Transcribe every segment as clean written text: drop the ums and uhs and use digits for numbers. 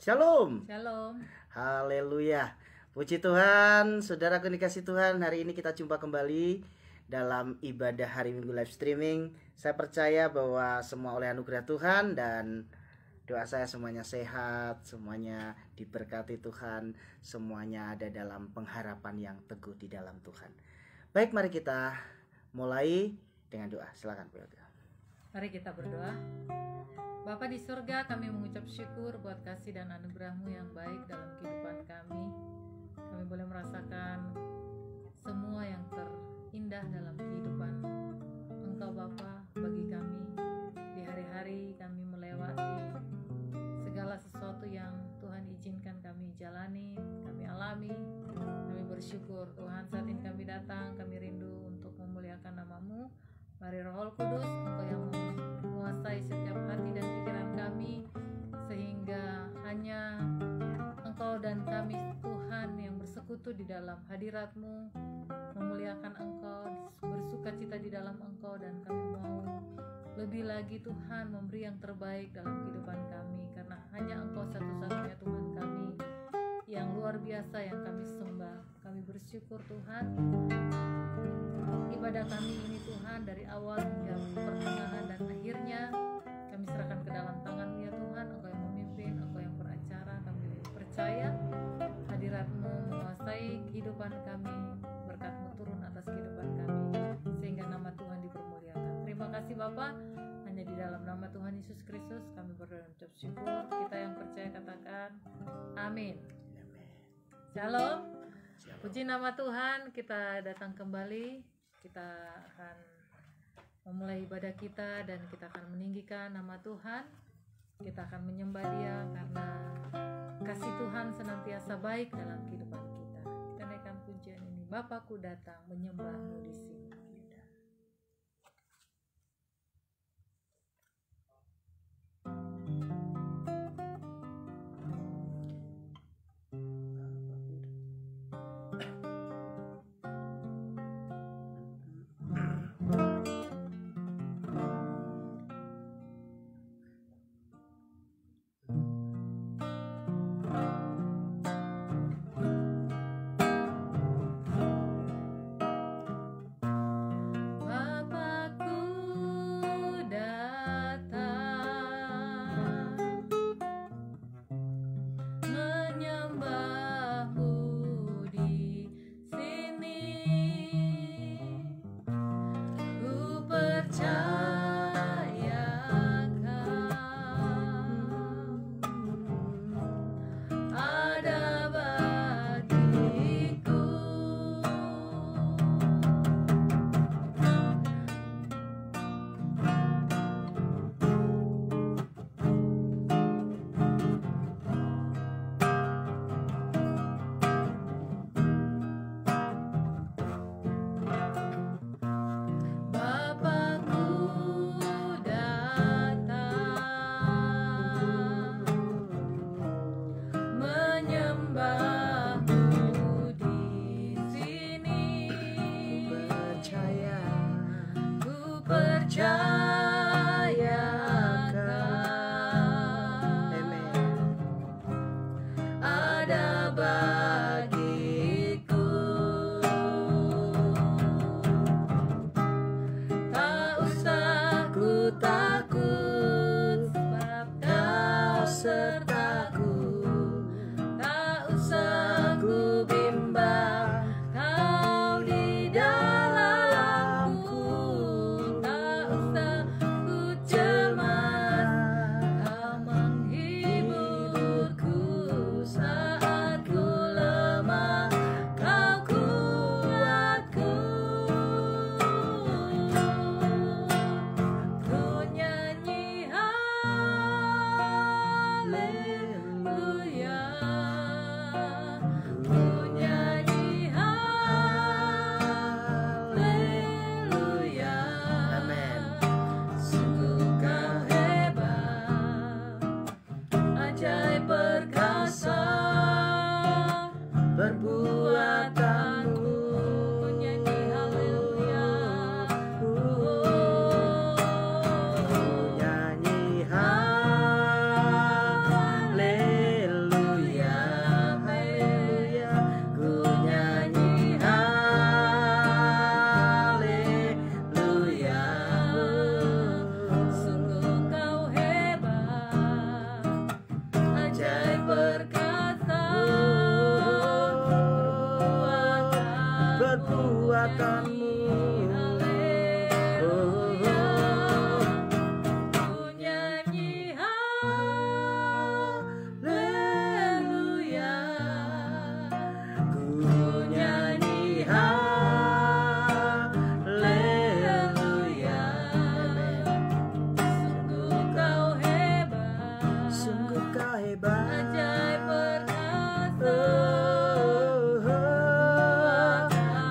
Shalom. Shalom. Haleluya. Puji Tuhan, saudaraku dikasih Tuhan. Hari ini kita jumpa kembali dalam ibadah hari Minggu live streaming. Saya percaya bahwa semua oleh anugerah Tuhan dan doa saya semuanya sehat, semuanya diberkati Tuhan, semuanya ada dalam pengharapan yang teguh di dalam Tuhan. Baik, mari kita mulai dengan doa. Silakan, Bu Yoga. Mari kita berdoa. Bapa di surga, kami mengucap syukur buat kasih dan anugerah-Mu yang baik dalam kehidupan kami. Kami boleh merasakan semua yang terindah dalam kehidupan Engkau Bapa bagi kami. Di hari-hari kami melewati segala sesuatu yang Tuhan izinkan kami jalani, kami alami. Kami bersyukur Tuhan, saat ini kami datang, kami rindu untuk memuliakan nama-Mu. Mari Roh Kudus, Engkau yang menguasai setiap hati dan pikiran kami, sehingga hanya Engkau dan kami Tuhan yang bersekutu di dalam hadirat-Mu, memuliakan Engkau, bersuka cita di dalam Engkau, dan kami mau lebih lagi Tuhan memberi yang terbaik dalam kehidupan kami, karena hanya Engkau satu-satunya Tuhan kami yang luar biasa yang kami sembah. Kami bersyukur Tuhan, ibadah kami ini Tuhan dari awal hingga pertengahan dan akhirnya kami serahkan ke dalam tangan-Mu ya Tuhan. Engkau yang memimpin, Engkau yang beracara. Kami percaya hadirat-Mu menguasai kehidupan kami, berkat-Mu turun atas kehidupan kami, sehingga nama Tuhan dipermuliakan. Terima kasih Bapa, hanya di dalam nama Tuhan Yesus Kristus kami berdoa dan ucap syukur. Kita yang percaya katakan amin. Shalom. Puji nama Tuhan, kita datang kembali. Kita akan memulai ibadah kita dan kita akan meninggikan nama Tuhan. Kita akan menyembah Dia karena kasih Tuhan senantiasa baik dalam kehidupan kita. Kita naikkan pujian ini. Bapakku datang menyembah-Mu di sini. hebat, ajaib perkasa,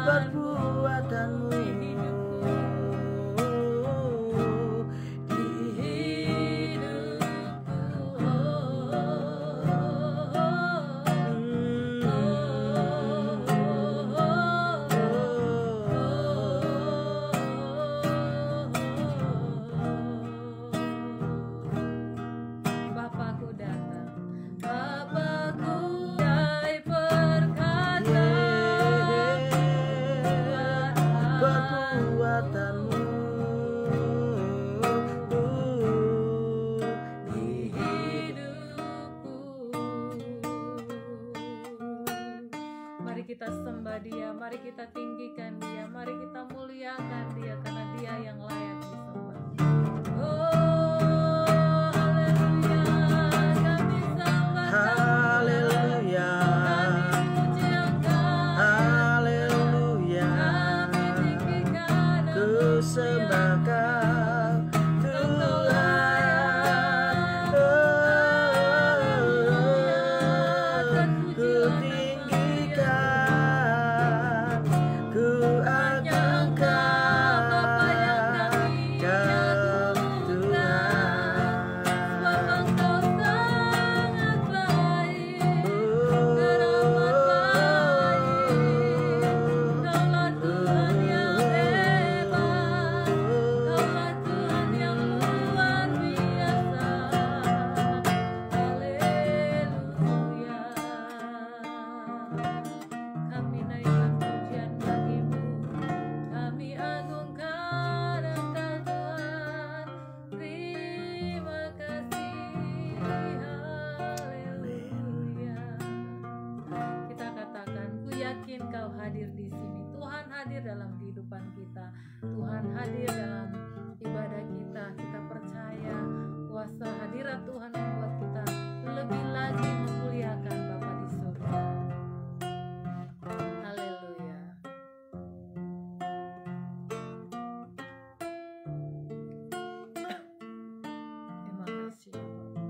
perbuatanmu di hidupku, di Bapakku datang, Bapakku ajaib perkasa, perbuatanmu di hidupku. Mari kita sembah Dia, mari kita tinggikan Dia, mari kita muliakan Dia, karena Dia yang layak disembah. Oh, haleluya, kami sembah haleluya, kami puji Engkau, haleluya, kami tinggikan ku sembah Kau Tuhan, ku tinggikan, ku agungkan Kau Tuhan. sebab Engkau sangat baik, teramat baik. Kaulah Tuhan yang hebat, Kaulah Tuhan yang luar biasa. Haleluya. Kami naikkan pujian bagi-Mu, kami agungkan Engkau Tuhan. Terima kasih, haleluya. Kita katakan, ku yakin Kau hadir di sini. Tuhan hadir dalam kehidupan kita, Tuhan hadir dalam ibadah kita. Kita percaya kuasa hadirat Tuhan membuat kita lebih lagi memuliakan Bapa di surga. Haleluya. Terima kasih ya Bapak.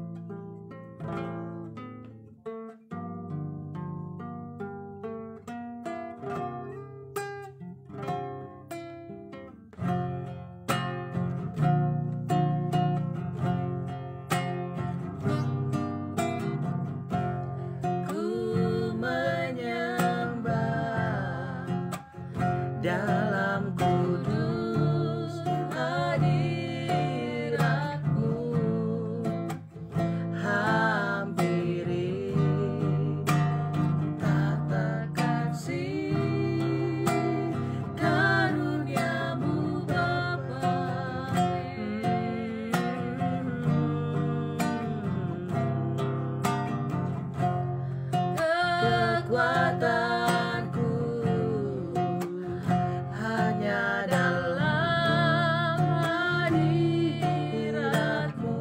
Ku menyembah dalam kudus hadirat-Mu, hampiri tata kasih karunia-Mu Bapa. Kekuatanku hanya dalam hadirat-Mu,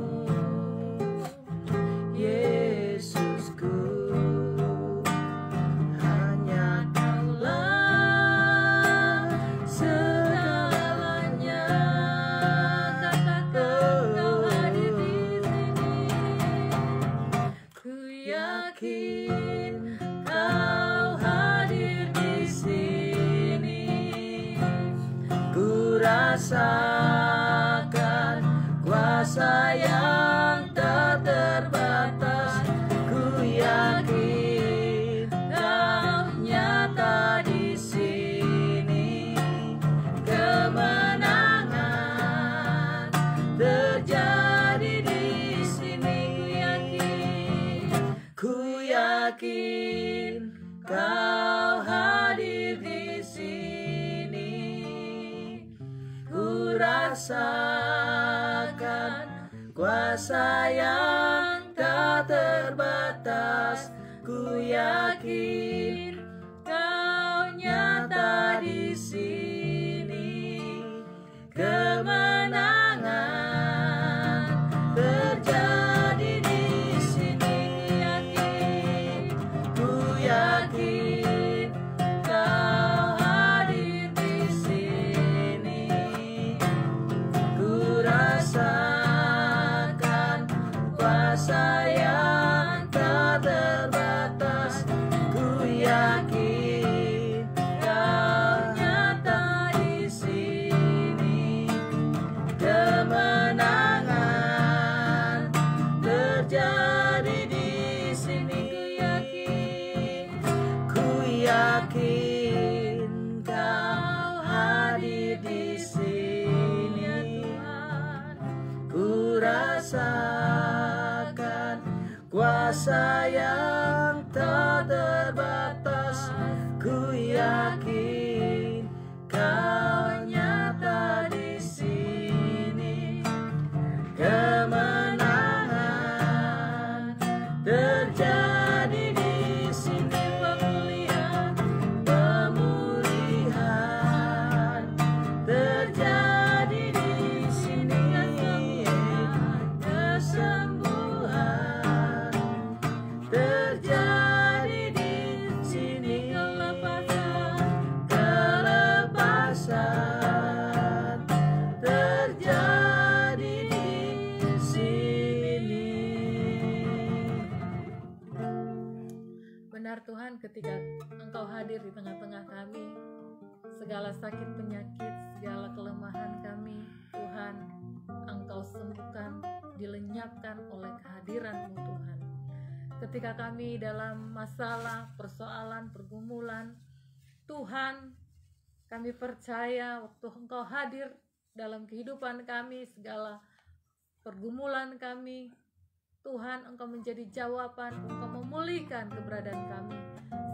Yesusku. Hanya Kaulah segalanya. Katakan Kau hadir di sini. Ku yakin Kau hadir di sini. Ku rasakan kuasa yang tak terbatas. Ku yakin Kau nyata di sini. Kemenangan terjadi di sini. Ku yakin Kau hadir di sini. Ku rasakan kuasa yang tak terbatas. Ku yakin Kau nyata di sini. Kemenangan terjadi di sini. Ku yakin Kau hadir di sini. Ku rasakan kuasa yang yakin Kau hadir di sini. Ku rasakan kuasa yang tak terbatas. Ku yakin Kau nyata di sini. Kemenangan terjadi di sini. Pemulihan terjadi di sini. Kesembuhan terjadi di sini. Kelepasan terjadi di sini. Benar Tuhan, ketika Engkau hadir di tengah-tengah kami, segala sakit penyakit, segala kelemahan kami, Tuhan, Engkau sembuhkan, dilenyapkan oleh kehadiran-Mu Tuhan. Ketika kami dalam masalah, persoalan, pergumulan, Tuhan, kami percaya waktu Engkau hadir dalam kehidupan kami, segala pergumulan kami, Tuhan, Engkau menjadi jawaban, Engkau memulihkan keberadaan kami,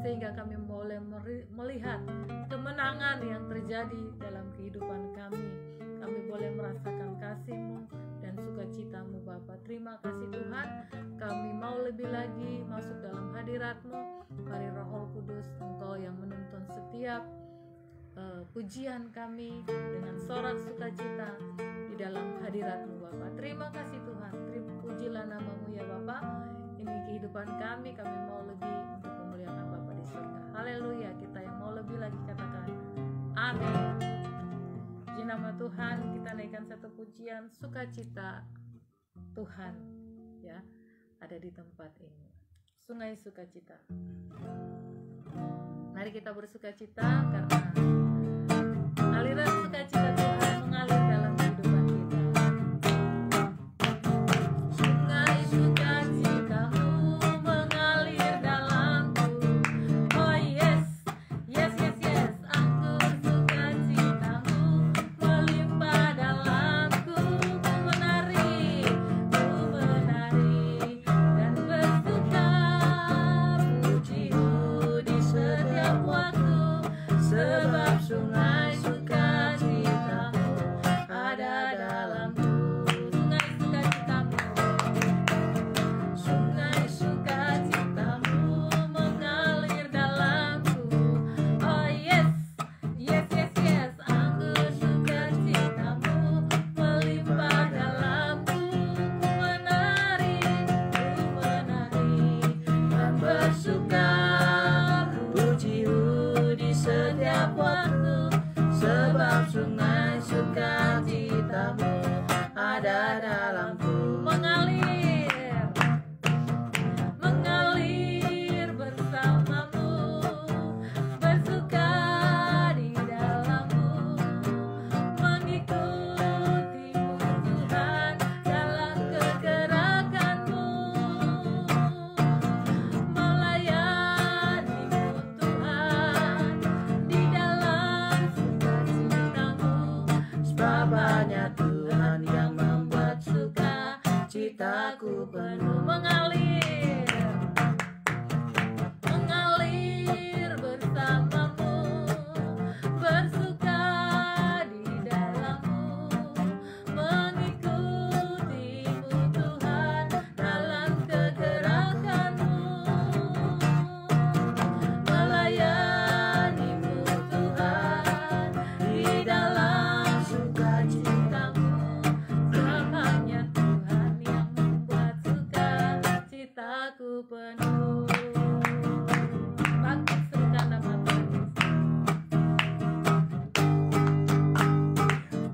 sehingga kami boleh melihat kemenangan yang terjadi dalam kehidupan kami. Kami boleh merasakan kasih-Mu dan sukacita-Mu Bapa. Terima kasih Tuhan, kami mau lebih lagi masuk dalam hadirat-Mu. Mari Roh Kudus, Engkau yang menuntun setiap pujian kami dengan sorak sukacita di dalam hadirat-Mu Bapa. Terima kasih Tuhan, pujilah nama-Mu ya Bapa. Ini kehidupan kami mau lebih untuk memuliakan Bapa di surga. Haleluya, kita yang mau lebih lagi katakan amin. Di nama Tuhan kita naikkan satu pujian sukacita Tuhan ya ada di tempat ini. Sungai sukacita. Mari kita bersukacita karena aliran sukacita Tuhan mengalir dalam kehidupan kita. Sungai sukacita-Mu mengalir dalamku. Oh yes, yes, yes, yes. Anggur sukacita-Mu melimpah dalamku. Ku menari dan bersuka. Puji-Mu di setiap waktu. Sebab sungai sukacita-Mu ada dalamku. Sungai sukacita-Mu, sungai sukacita-Mu mengalir dalamku. Oh yes, yes, yes, yes. Anggur sukacita-Mu melimpah dalamku. Ku menari dan bersuka. Puji-Mu di setiap waktu, sebab sungai sukacita-Mu ada dalamku. Mengalir bersama-Mu, bersuka di dalam-Mu, mengikuti-Mu Tuhan dalam kegerakan-Mu, melayani-Mu Tuhan di dalam sukacita-Mu. Sebab hanya Tuhan yang membuat sukacitaku penuh. Mengalir bersama-Mu, bersuka di dalam-Mu, mengikuti-Mu Tuhan dalam kegerakan-Mu, melayani-Mu Tuhan di dalam sukacita-Mu. Sebab hanya Tuhan yang membuat sukacitaku penuh. Bangkit serukan nama Tuhan.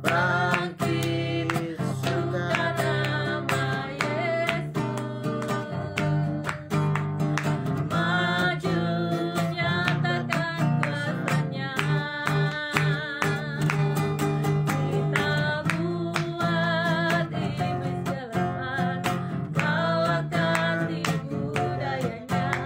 Bangkit serukan nama Yesus. Maju nyatakan kuasa-Nya. Kita buat iblis jalan, kalahkan tipu dayanya.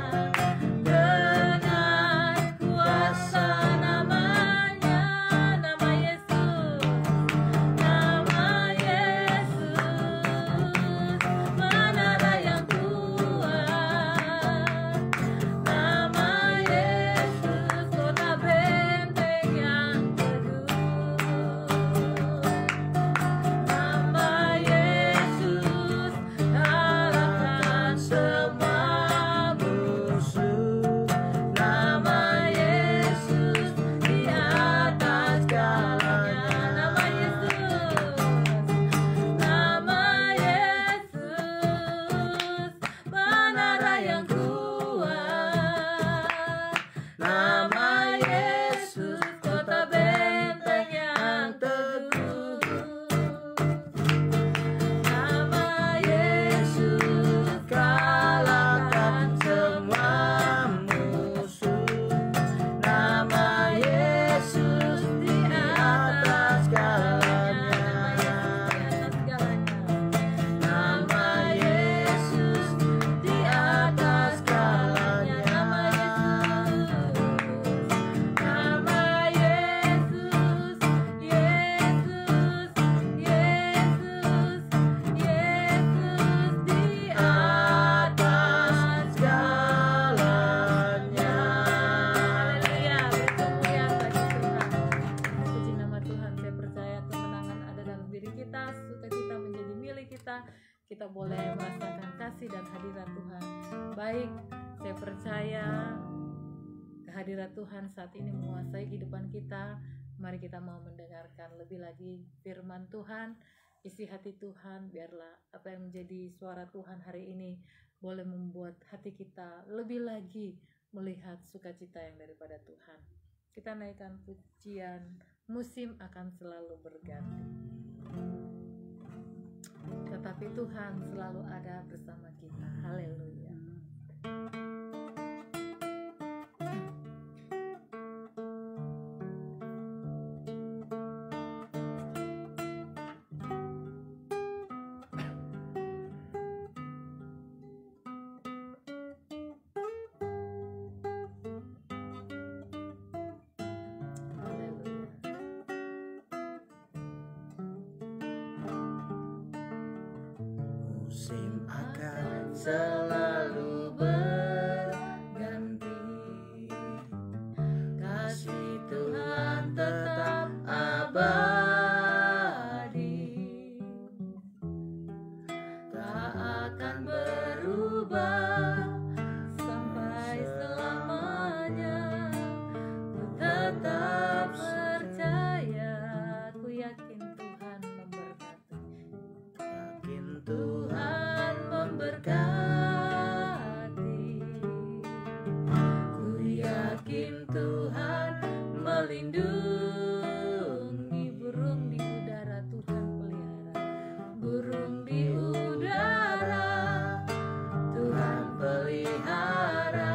kita boleh merasakan kasih dan hadirat Tuhan. Baik, saya percaya kehadirat Tuhan saat ini menguasai kehidupan kita. Mari kita mau mendengarkan lebih lagi firman Tuhan, isi hati Tuhan. Biarlah apa yang menjadi suara Tuhan hari ini boleh membuat hati kita lebih lagi melihat sukacita yang daripada Tuhan. Kita naikkan pujian, musim akan selalu berganti, tetapi Tuhan selalu ada bersama kita. Haleluya. Musim akan selalu berganti, kasih Tuhan tetap abadi, tak akan berubah sampai selamanya. Ku tetap percaya, ku yakin Tuhan memberkati. Yakin Tuhan memberkati, ku yakin Tuhan melindungi. Burung di udara Tuhan pelihara, burung di udara Tuhan pelihara.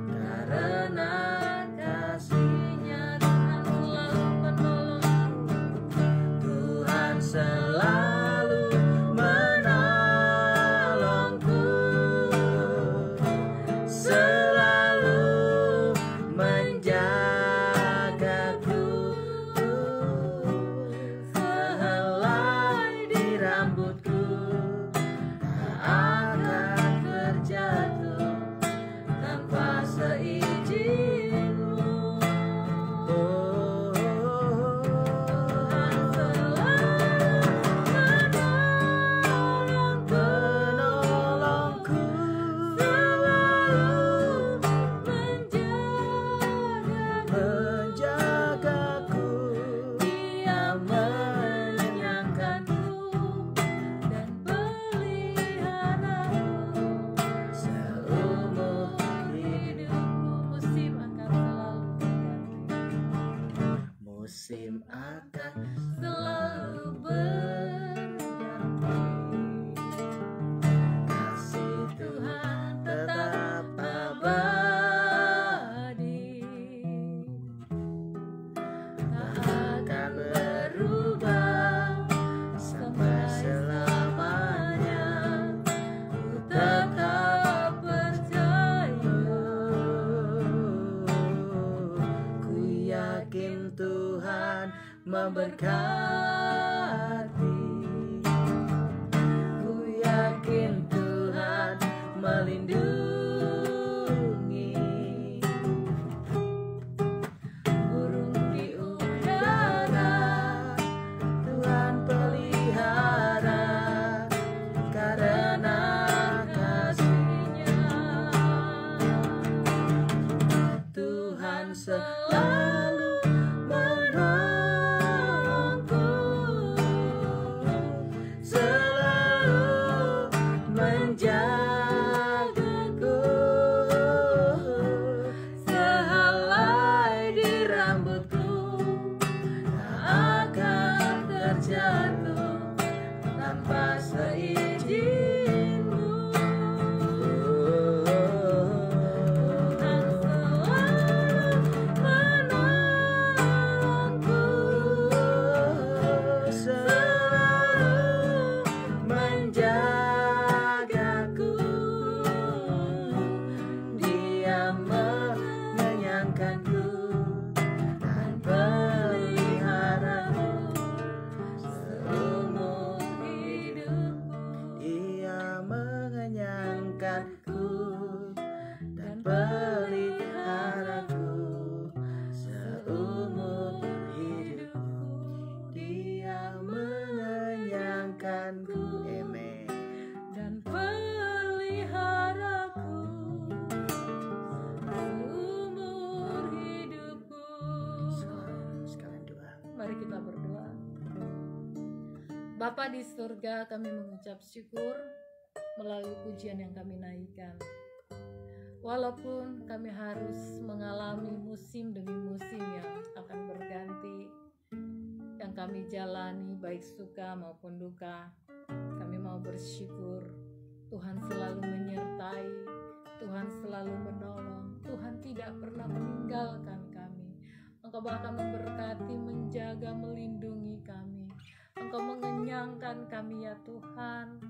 Karena kasih-Nya Tuhan selalu menolongku, Tuhan selalu menolongku, selalu menjagaku. Sehelai di rambutku tak akan terjatuh tanpa seizin-Mu. Tuhan selalu menolongku, selalu menjagaku. Dia mengenyangkanku dan peliharaku seumur hidupku. Musim akan selalu berganti, kasih Tuhan tetap abadi, tak akan berubah sampai selamanya. Ku tetap percaya, ku yakin Tuhan memberkati, ku yakin Tuhan melindungi. Burung di udara Tuhan pelihara, karena kasih-Nya Tuhan selalu menolongku, selalu menjagaku. Sehelai di rambutku tak akan terjatuh tanpa seizin-Mu. Tuhan selalu menolongku, selalu menjagaku. Dia mengenyangkanku dan peliharaku seumur hidupku. Dia mengenyangkanku dan peliharaku seumur hidupku. Dia mengenyangkanku. Amen. Bapa di surga, kami mengucap syukur melalui pujian yang kami naikkan. Walaupun kami harus mengalami musim demi musim yang akan berganti, yang kami jalani baik suka maupun duka, kami mau bersyukur. Tuhan selalu menyertai, Tuhan selalu menolong, Tuhan tidak pernah meninggalkan kami. Engkau bahkan memberkati, menjaga, melindungi kami. Engkau mengenyangkan kami ya Tuhan,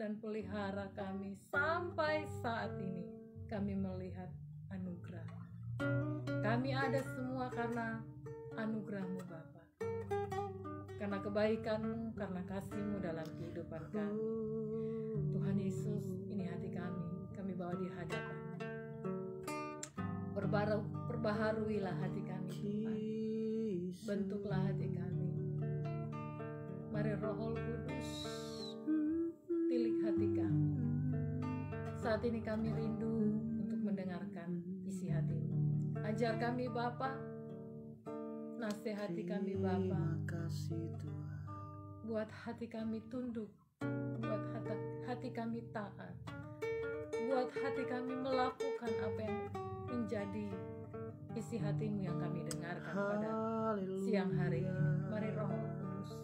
dan pelihara kami sampai saat ini. Kami melihat anugerah. Kami ada semua karena anugerah-Mu Bapa, karena kebaikan-Mu, karena kasih-Mu dalam kehidupan kami. Tuhan Yesus, ini hati kami bawa di hadapan-Mu. Perbaharuilah hati kami Tuhan, bentuklah hati kami. Mari Roh Kudus, tilik hati kami. Saat ini kami rindu untuk mendengarkan isi hati-Mu. Ajar kami Bapa, nasihati kami Bapa, buat hati kami tunduk, buat hati kami taat, buat hati kami melakukan apa yang menjadi isi hati-Mu yang kami dengarkan pada siang hari ini. Mari Roh Kudus,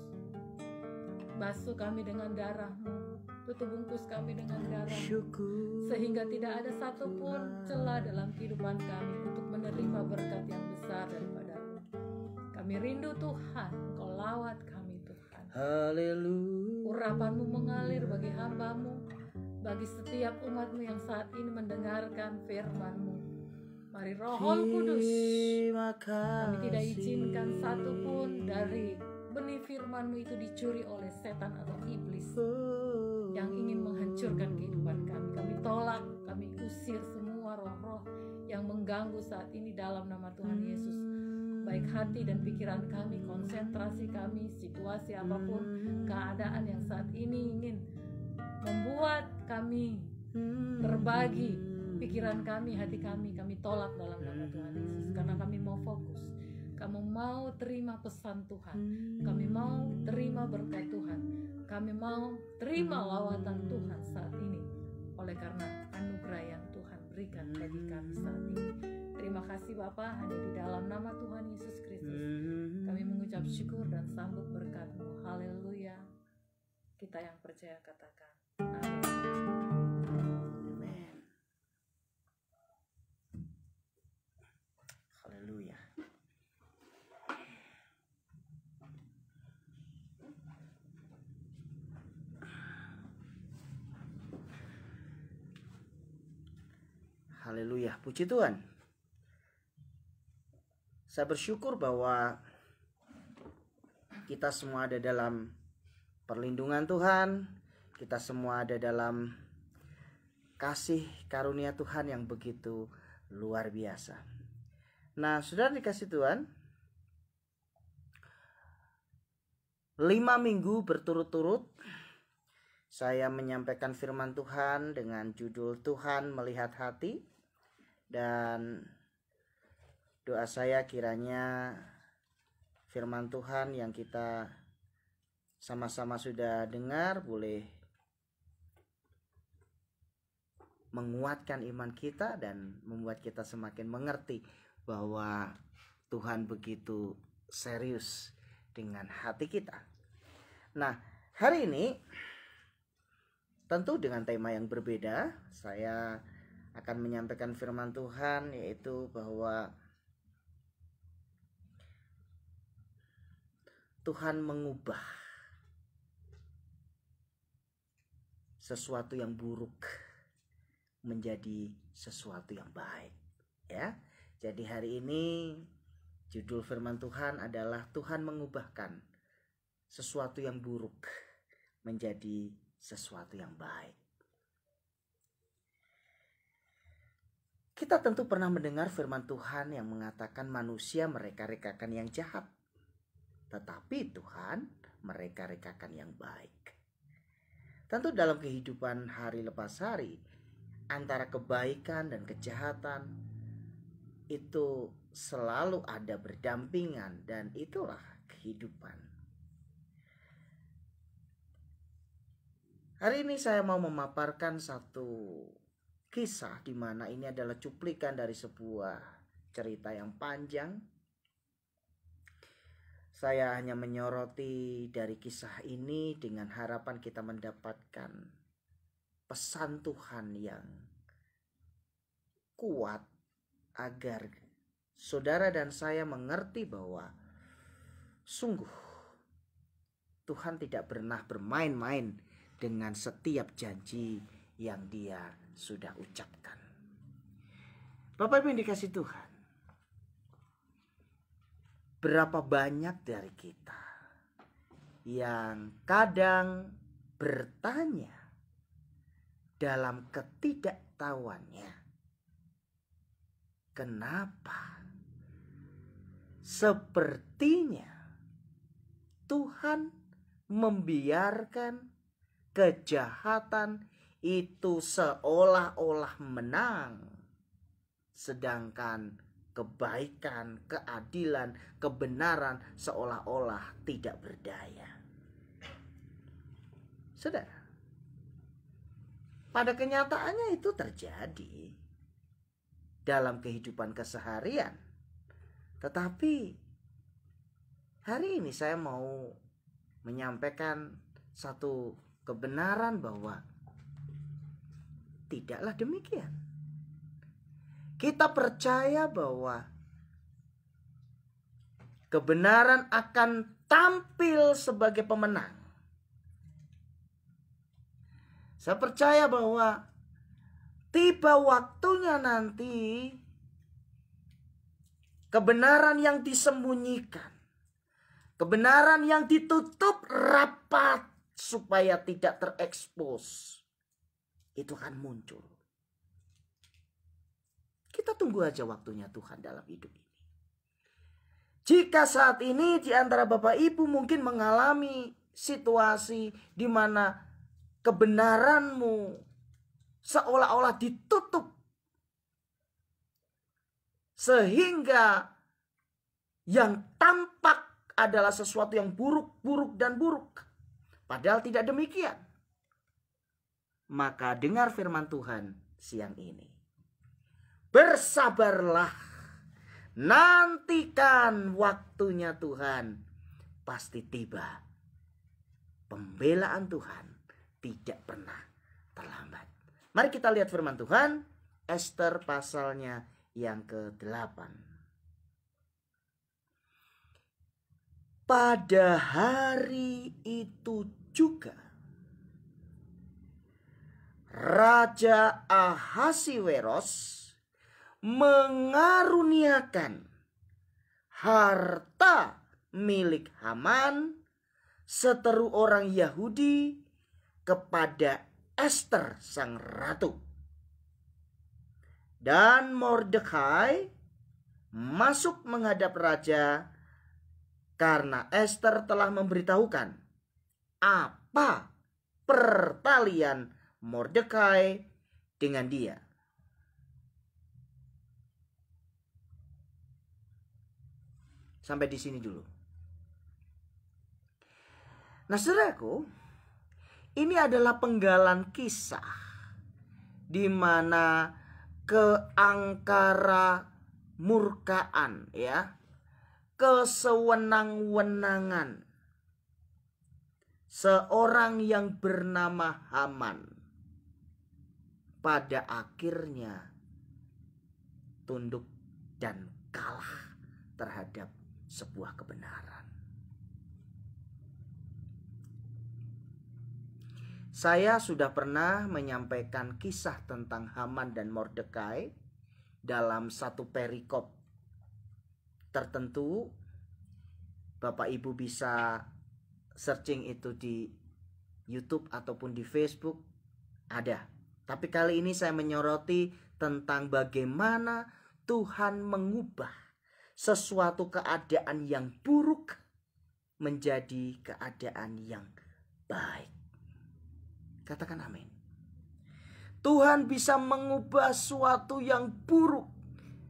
basuh kami dengan darah-Mu, tutup bungkus kami dengan darah-Mu, sehingga tidak ada satupun celah dalam kehidupan kami untuk menerima berkat yang besar daripada-Mu. Kami rindu Tuhan, Engkau lawat kami Tuhan. Haleluya. Urapan-Mu mengalir bagi hamba-Mu, bagi setiap umat-Mu yang saat ini mendengarkan firman-Mu. Mari Roh Kudus, kami tidak izinkan satupun dari benih firman-Mu itu dicuri oleh setan atau iblis yang ingin menghancurkan kehidupan kami. Kami tolak, kami usir semua roh-roh yang mengganggu saat ini dalam nama Tuhan Yesus. Baik hati dan pikiran kami, konsentrasi kami, situasi apapun, keadaan yang saat ini ingin membuat kami terbagi, pikiran kami, hati kami tolak dalam nama Tuhan Yesus. Karena kami mau fokus, kami mau terima pesan Tuhan, kami mau terima berkat Tuhan, kami mau terima lawatan Tuhan saat ini, oleh karena anugerah yang Tuhan berikan bagi kami saat ini. Terima kasih Bapa, hanya di dalam nama Tuhan Yesus Kristus kami mengucap syukur dan sambut berkat-Mu. Haleluya. Kita yang percaya katakan amin. Amin. Haleluya. Haleluya, puji Tuhan. Saya bersyukur bahwa kita semua ada dalam perlindungan Tuhan. Kita semua ada dalam kasih karunia Tuhan yang begitu luar biasa. Nah, saudara dikasih Tuhan, 5 minggu berturut-turut saya menyampaikan firman Tuhan dengan judul Tuhan Melihat Hati. Dan doa saya kiranya firman Tuhan yang kita sama-sama sudah dengar boleh menguatkan iman kita dan membuat kita semakin mengerti bahwa Tuhan begitu serius dengan hati kita. Nah, hari ini tentu dengan tema yang berbeda. Saya akan menyampaikan firman Tuhan, yaitu bahwa Tuhan mengubah sesuatu yang buruk menjadi sesuatu yang baik, ya. Jadi hari ini judul firman Tuhan adalah Tuhan mengubahkan sesuatu yang buruk menjadi sesuatu yang baik. Kita tentu pernah mendengar firman Tuhan yang mengatakan manusia mereka-rekakan yang jahat, tetapi Tuhan mereka-rekakan yang baik. Tentu dalam kehidupan hari lepas hari, antara kebaikan dan kejahatan itu selalu ada berdampingan, dan itulah kehidupan. Hari ini saya mau memaparkan satu kisah di mana ini adalah cuplikan dari sebuah cerita yang panjang. Saya hanya menyoroti dari kisah ini dengan harapan kita mendapatkan pesan Tuhan yang kuat agar saudara dan saya mengerti bahwa sungguh Tuhan tidak pernah bermain-main dengan setiap janji yang Dia sudah ucapkan. Bapak Ibu yang dikasihi Tuhan, berapa banyak dari kita yang kadang bertanya dalam ketidaktahuannya, kenapa sepertinya Tuhan membiarkan kejahatan itu seolah-olah menang, sedangkan kebaikan, keadilan, kebenaran seolah-olah tidak berdaya. Saudara, pada kenyataannya itu terjadi dalam kehidupan keseharian. Tetapi hari ini saya mau menyampaikan satu kebenaran bahwa tidaklah demikian. Kita percaya bahwa kebenaran akan tampil sebagai pemenang. Saya percaya bahwa tiba waktunya nanti kebenaran yang disembunyikan, kebenaran yang ditutup rapat supaya tidak terekspos, itu akan muncul. Kita tunggu aja waktunya Tuhan dalam hidup ini. Jika saat ini di antara Bapak Ibu mungkin mengalami situasi di mana kebenaranmu seolah-olah ditutup, sehingga yang tampak adalah sesuatu yang buruk, buruk dan buruk. Padahal tidak demikian. Maka dengar firman Tuhan siang ini. Bersabarlah, nantikan waktunya Tuhan, pasti tiba. Pembelaan Tuhan tidak pernah terlambat. Mari kita lihat firman Tuhan, Ester pasalnya yang ke-8. Pada hari itu juga Raja Ahasiweros mengaruniakan harta milik Haman, seteru orang Yahudi, kepada Ester sang ratu. Dan Mordekai masuk menghadap raja karena Ester telah memberitahukan apa pertalian Mordekai dengan dia. Sampai di sini dulu. Nah, saudaraku, ini adalah penggalan kisah di mana keangkara murkaan, ya, kesewenang-wenangan seorang yang bernama Haman pada akhirnya tunduk dan kalah terhadap sebuah kebenaran. Saya sudah pernah menyampaikan kisah tentang Haman dan Mordekai dalam satu perikop tertentu. Bapak Ibu bisa searching itu di YouTube ataupun di Facebook, ada. Tapi kali ini saya menyoroti tentang bagaimana Tuhan mengubah sesuatu keadaan yang buruk menjadi keadaan yang baik. Katakan amin. Tuhan bisa mengubah suatu yang buruk,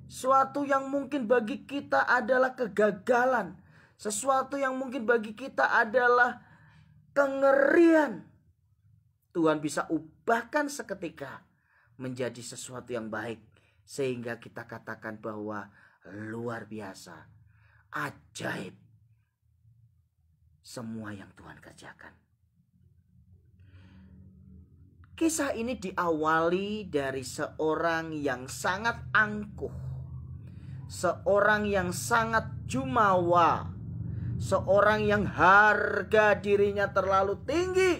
suatu yang mungkin bagi kita adalah kegagalan, sesuatu yang mungkin bagi kita adalah kengerian, Tuhan bisa ubahkan seketika menjadi sesuatu yang baik, sehingga kita katakan bahwa luar biasa, ajaib semua yang Tuhan kerjakan. Kisah ini diawali dari seorang yang sangat angkuh, seorang yang sangat jumawa, seorang yang harga dirinya terlalu tinggi.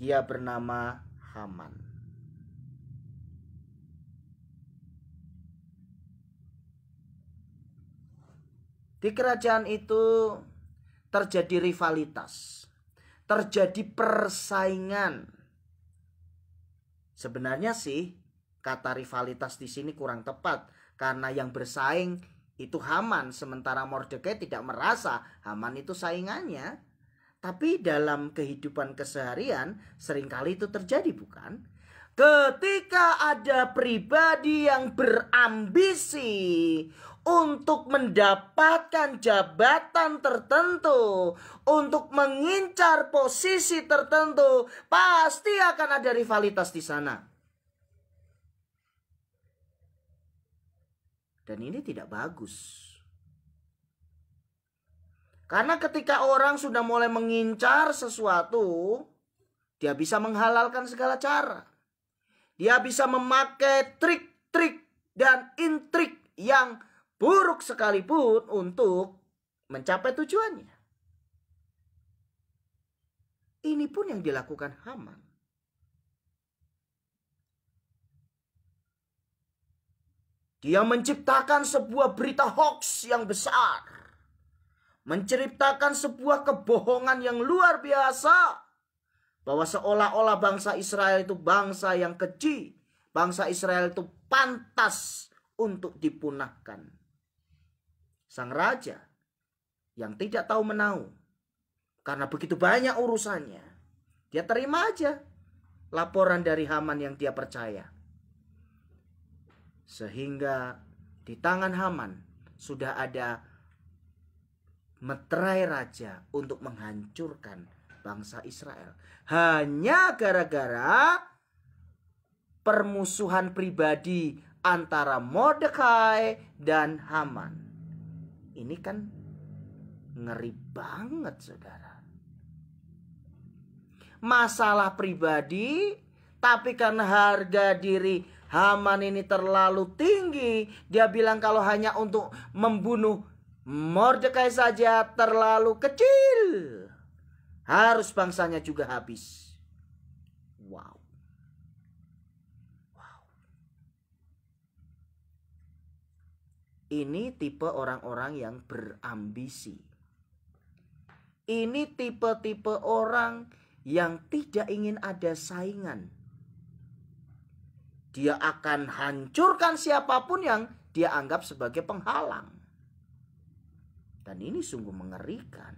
Dia bernama Haman. Di kerajaan itu terjadi rivalitas, terjadi persaingan. Sebenarnya sih kata rivalitas di sini kurang tepat, karena yang bersaing itu Haman, sementara Mordekai tidak merasa Haman itu saingannya. Tapi dalam kehidupan keseharian seringkali itu terjadi, bukan? Ketika ada pribadi yang berambisi untuk mendapatkan jabatan tertentu, untuk mengincar posisi tertentu, pasti akan ada rivalitas di sana. Dan ini tidak bagus. Karena ketika orang sudah mulai mengincar sesuatu, dia bisa menghalalkan segala cara. Dia bisa memakai trik-trik dan intrik yang buruk sekalipun untuk mencapai tujuannya. Ini pun yang dilakukan Haman. Dia menciptakan sebuah berita hoax yang besar, menciptakan sebuah kebohongan yang luar biasa, bahwa seolah-olah bangsa Israel itu bangsa yang keji, bangsa Israel itu pantas untuk dipunahkan. Sang raja yang tidak tahu menau, karena begitu banyak urusannya, dia terima aja laporan dari Haman yang dia percaya. Sehingga di tangan Haman sudah ada meterai raja untuk menghancurkan bangsa Israel. Hanya gara-gara permusuhan pribadi antara Mordekai dan Haman. Ini kan ngeri banget, saudara. Masalah pribadi, tapi karena harga diri Haman ini terlalu tinggi, dia bilang kalau hanya untuk membunuh Mordekai saja terlalu kecil, harus bangsanya juga habis. Wow. Ini tipe orang-orang yang berambisi. Ini tipe-tipe orang yang tidak ingin ada saingan. Dia akan hancurkan siapapun yang dia anggap sebagai penghalang. Dan ini sungguh mengerikan.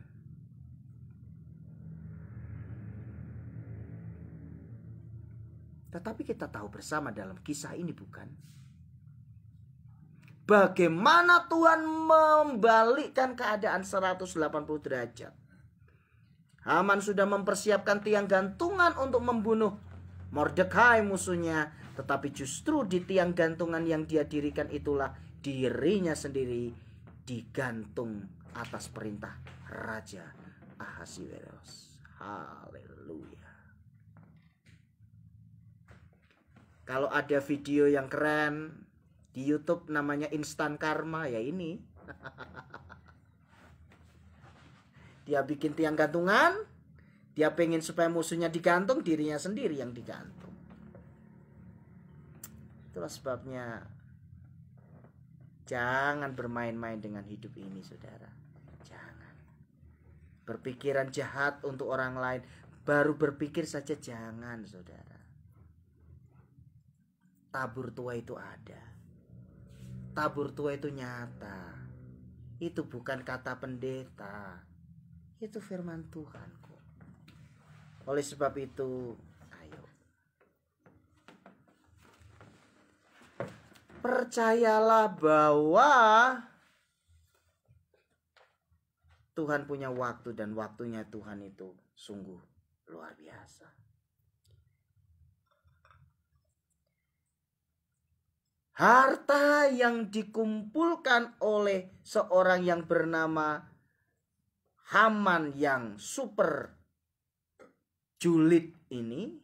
Tetapi kita tahu bersama dalam kisah ini, bukan? Bagaimana Tuhan membalikkan keadaan 180 derajat. Haman sudah mempersiapkan tiang gantungan untuk membunuh Mordekai musuhnya. Tetapi justru di tiang gantungan yang dia dirikan itulah dirinya sendiri digantung atas perintah Raja Ahasiweros. Haleluya. Kalau ada video yang keren di YouTube namanya instan karma, ya ini. Dia bikin tiang gantungan, dia pengen supaya musuhnya digantung, dirinya sendiri yang digantung. Itulah sebabnya jangan bermain-main dengan hidup ini, saudara. Jangan. Berpikiran jahat untuk orang lain, baru berpikir saja jangan, saudara. Tabur tua itu ada. Tabur tua itu nyata. Itu bukan kata pendeta. Itu firman Tuhan kok. Oleh sebab itu, ayo. Percayalah bahwa Tuhan punya waktu, dan waktunya Tuhan itu sungguh Luar biasa. Harta yang dikumpulkan oleh seorang yang bernama Haman yang super julid ini,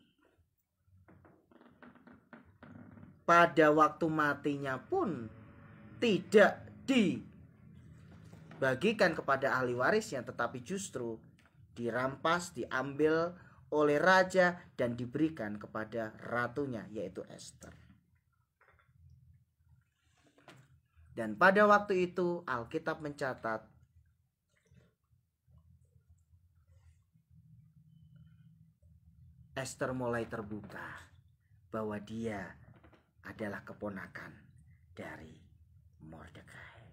pada waktu matinya pun tidak dibagikan kepada ahli warisnya, tetapi justru dirampas, diambil oleh raja dan diberikan kepada ratunya, yaitu Ester. Dan pada waktu itu Alkitab mencatat Ester mulai terbuka bahwa dia adalah keponakan dari Mordekai.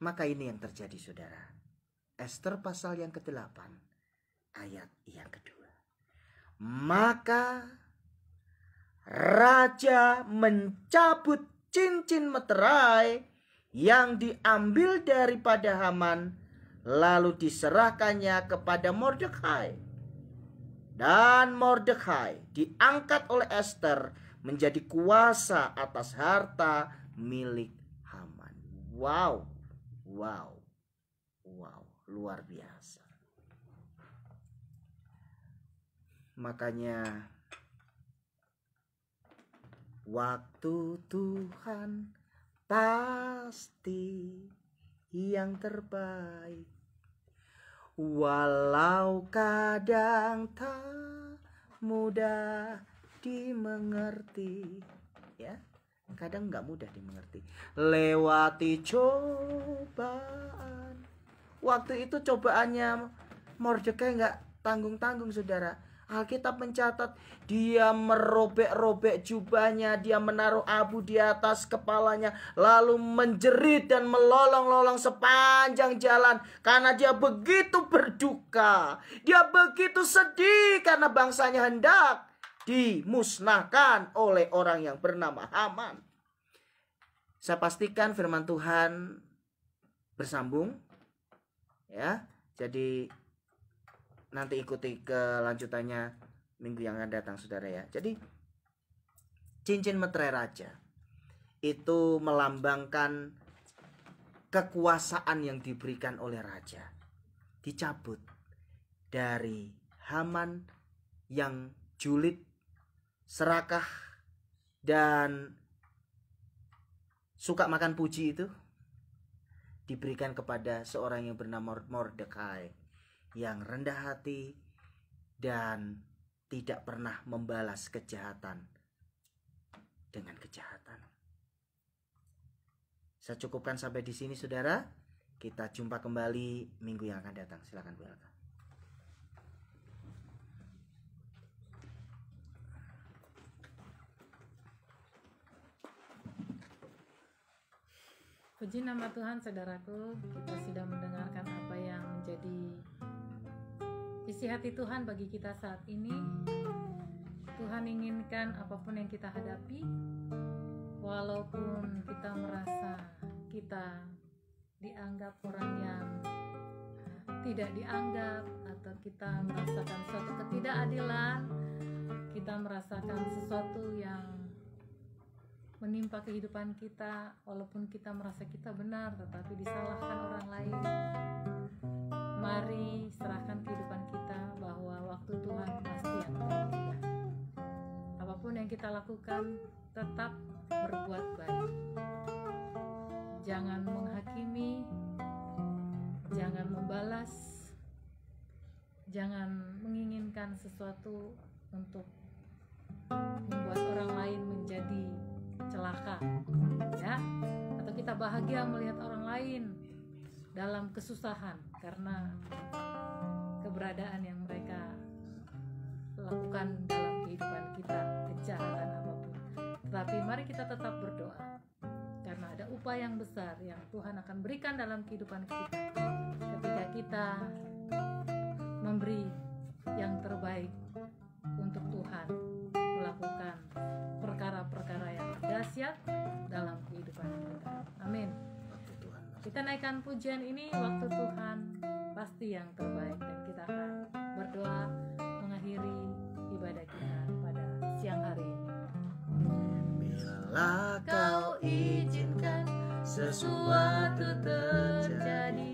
Maka ini yang terjadi, saudara. Ester pasal yang ke-8 ayat yang kedua. Maka raja mencabut cincin meterai yang diambil daripada Haman, lalu diserahkannya kepada Mordekai. Dan Mordekai diangkat oleh Ester menjadi kuasa atas harta milik Haman. Wow, luar biasa. Makanya waktu Tuhan pasti yang terbaik, walau kadang tak mudah dimengerti, ya, kadang nggak mudah dimengerti. Lewati cobaan. Waktu itu cobaannya Mordekai nggak tanggung-tanggung, saudara. Alkitab mencatat dia merobek-robek jubahnya, dia menaruh abu di atas kepalanya, lalu menjerit dan melolong-lolong sepanjang jalan karena dia begitu berduka. Dia begitu sedih karena bangsanya hendak dimusnahkan oleh orang yang bernama Haman. Saya pastikan firman Tuhan bersambung, ya. Jadi nanti ikuti kelanjutannya minggu yang akan datang, saudara, ya. Jadi cincin meterai raja itu melambangkan kekuasaan yang diberikan oleh raja, dicabut dari Haman yang julid, serakah, dan suka makan puji itu, diberikan kepada seorang yang bernama Mordekai yang rendah hati dan tidak pernah membalas kejahatan dengan kejahatan. Saya cukupkan sampai di sini, saudara. Kita jumpa kembali minggu yang akan datang. Silakan Bu Elka. Puji nama Tuhan, saudaraku. Kita sudah mendengarkan apa yang menjadi isi hati Tuhan bagi kita saat ini. Tuhan inginkan apapun yang kita hadapi, walaupun kita merasa kita dianggap orang yang tidak dianggap, atau kita merasakan suatu ketidakadilan, kita merasakan sesuatu yang menimpa kehidupan kita, walaupun kita merasa kita benar tetapi disalahkan orang lain. Mari serahkan kehidupan kita bahwa waktu Tuhan pasti akan tiba. Apapun yang kita lakukan, tetap berbuat baik. Jangan menghakimi, jangan membalas, jangan menginginkan sesuatu untuk membuat orang lain menjadi celaka, ya, atau kita bahagia melihat orang lain dalam kesusahan karena keberadaan yang mereka lakukan dalam kehidupan kita, kejahatan apapun. Tetapi mari kita tetap berdoa, karena ada upah yang besar yang Tuhan akan berikan dalam kehidupan kita ketika kita memberi yang terbaik untuk Tuhan, melakukan perkara-perkara yang dahsyat dalam kehidupan kita. Amin. Waktu Tuhan Kita naikkan pujian ini, waktu Tuhan pasti yang terbaik, dan kita akan berdoa mengakhiri ibadah kita pada siang hari ini. Bila kau izinkan sesuatu terjadi,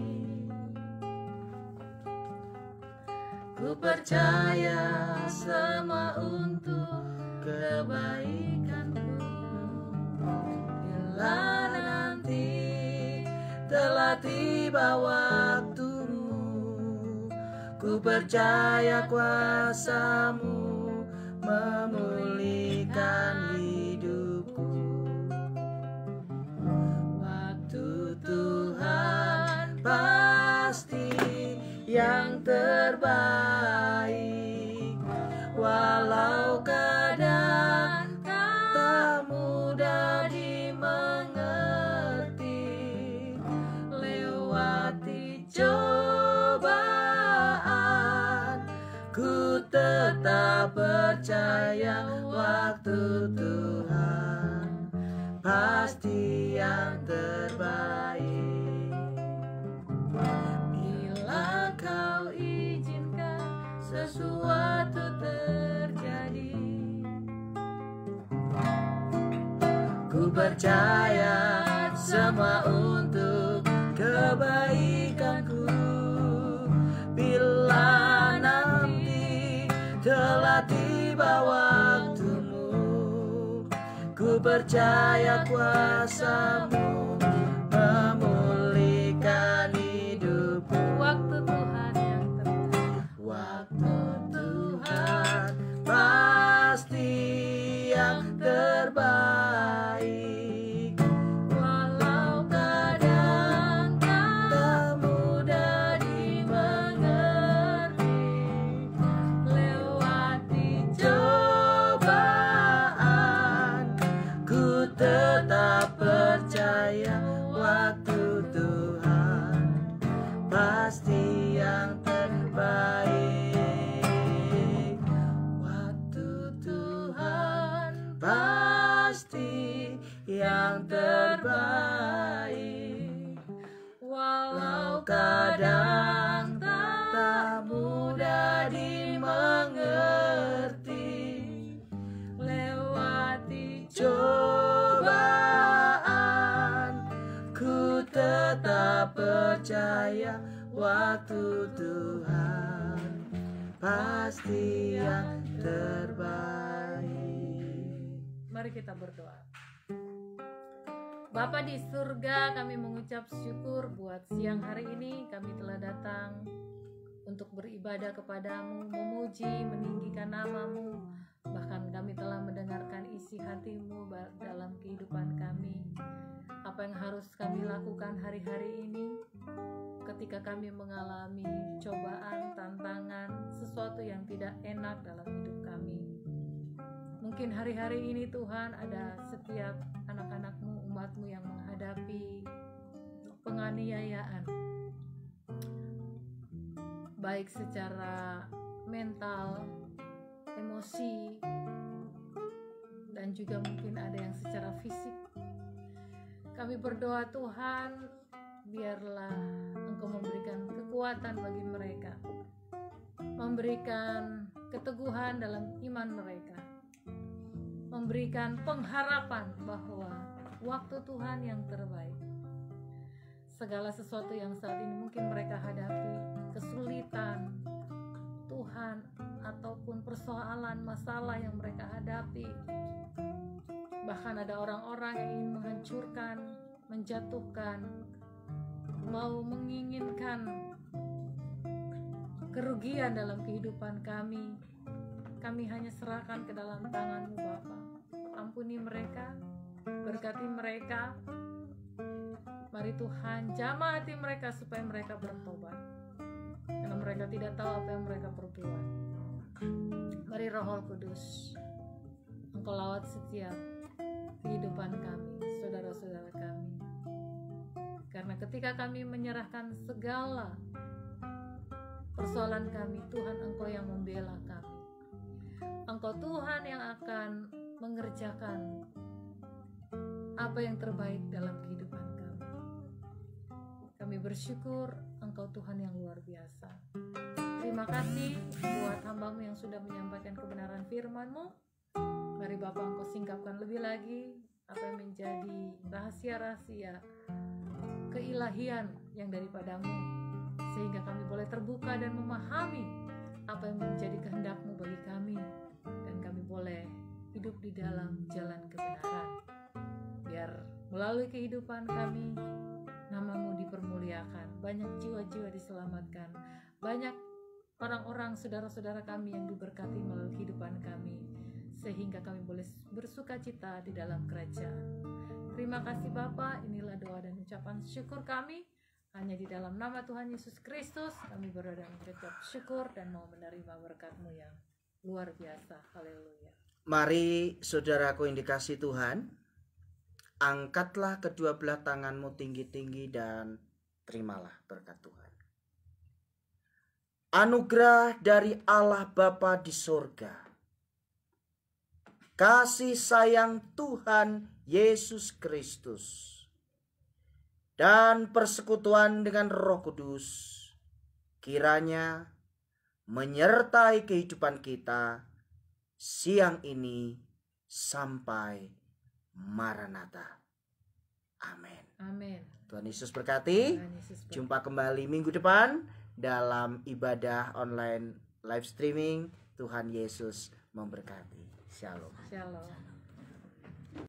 ku percaya semua untuk kebaikanku. Bila nanti telah tiba waktumu, ku percaya kuasa-Mu memulihkan hidupku. Waktu Tuhan pasti yang terbaik, walau keadaan tak mudah dimengerti. Lewati cobaan, ku tetap percaya waktu Tuhan pasti yang terbaik. Bila kau izinkan sesuatu terjadi, ku percaya semua untuk kebaikanku. Bila nanti telah tiba waktumu, ku percaya kuasa-Mu memulihkan hidupku. Waktu Tuhan yang terbaik. Waktu Tuhan pasti yang terbaik, walau kadang tak mudah dimengerti. Lewati cobaan, ku tetap percaya waktu Tuhan pasti yang terbaik. Waktu Tuhan pasti yang terbaik, walau kadang tak mudah dimengerti. Lewati cobaan, ku tetap percaya waktu Tuhan pasti yang terbaik. Mari kita berdoa. Bapa di surga, kami mengucap syukur buat siang hari ini. Kami telah datang untuk beribadah kepadamu, memuji, meninggikan nama-Mu. Bahkan kami telah mendengarkan isi hati-Mu dalam kehidupan kami. Apa yang harus kami lakukan hari-hari ini ketika kami mengalami cobaan, tantangan, sesuatu yang tidak enak dalam hidup kami. Mungkin hari-hari ini Tuhan ada setiap anak-anak-Mu, umat-Mu yang menghadapi penganiayaan, baik secara mental, emosi, dan juga mungkin ada yang secara fisik. Kami berdoa Tuhan, biarlah Engkau memberikan kekuatan bagi mereka, memberikan keteguhan dalam iman mereka, memberikan pengharapan bahwa waktu Tuhan yang terbaik. Segala sesuatu yang saat ini mungkin mereka hadapi, kesulitan Tuhan ataupun persoalan, masalah yang mereka hadapi, bahkan ada orang-orang yang ingin menghancurkan, menjatuhkan, mau menginginkan kerugian dalam kehidupan kami. Kami hanya serahkan ke dalam tangan-Mu Bapa. Ampuni mereka, berkati mereka. Mari Tuhan, jamah hati mereka supaya mereka bertobat, karena mereka tidak tahu apa yang mereka perbuat. Mari Roh Kudus, Engkau lawat setiap kehidupan kami, saudara-saudara kami. Karena ketika kami menyerahkan segala persoalan kami, Tuhan Engkau yang membela kami. Engkau Tuhan yang akan mengerjakan apa yang terbaik dalam kehidupan kami. Kami bersyukur Engkau Tuhan yang luar biasa. Terima kasih buat hamba-Mu yang sudah menyampaikan kebenaran firman-Mu. Mari Bapa Engkau singkapkan lebih lagi apa yang menjadi rahasia-rahasia keilahian yang daripada-Mu, sehingga kami boleh terbuka dan memahami apa yang menjadi kehendak-Mu bagi kami, dan kami boleh hidup di dalam jalan kebenaran. Biar melalui kehidupan kami, nama-Mu dipermuliakan, banyak jiwa-jiwa diselamatkan, banyak orang-orang saudara-saudara kami yang diberkati melalui kehidupan kami, sehingga kami boleh bersuka cita di dalam kerajaan. Terima kasih Bapa, inilah doa dan ucapan syukur kami. Hanya di dalam nama Tuhan Yesus Kristus kami berdoa dan mengucap syukur dan mau menerima berkat-Mu yang luar biasa. Haleluya. Mari saudaraku yang dikasihi Tuhan, angkatlah kedua belah tanganmu tinggi-tinggi dan terimalah berkat Tuhan. Anugerah dari Allah Bapa di sorga, kasih sayang Tuhan Yesus Kristus, dan persekutuan dengan Roh Kudus kiranya menyertai kehidupan kita siang ini sampai Maranatha. Amin. Amin. Tuhan Yesus berkati. Jumpa kembali minggu depan dalam ibadah online live streaming. Tuhan Yesus memberkati. Shalom. Shalom.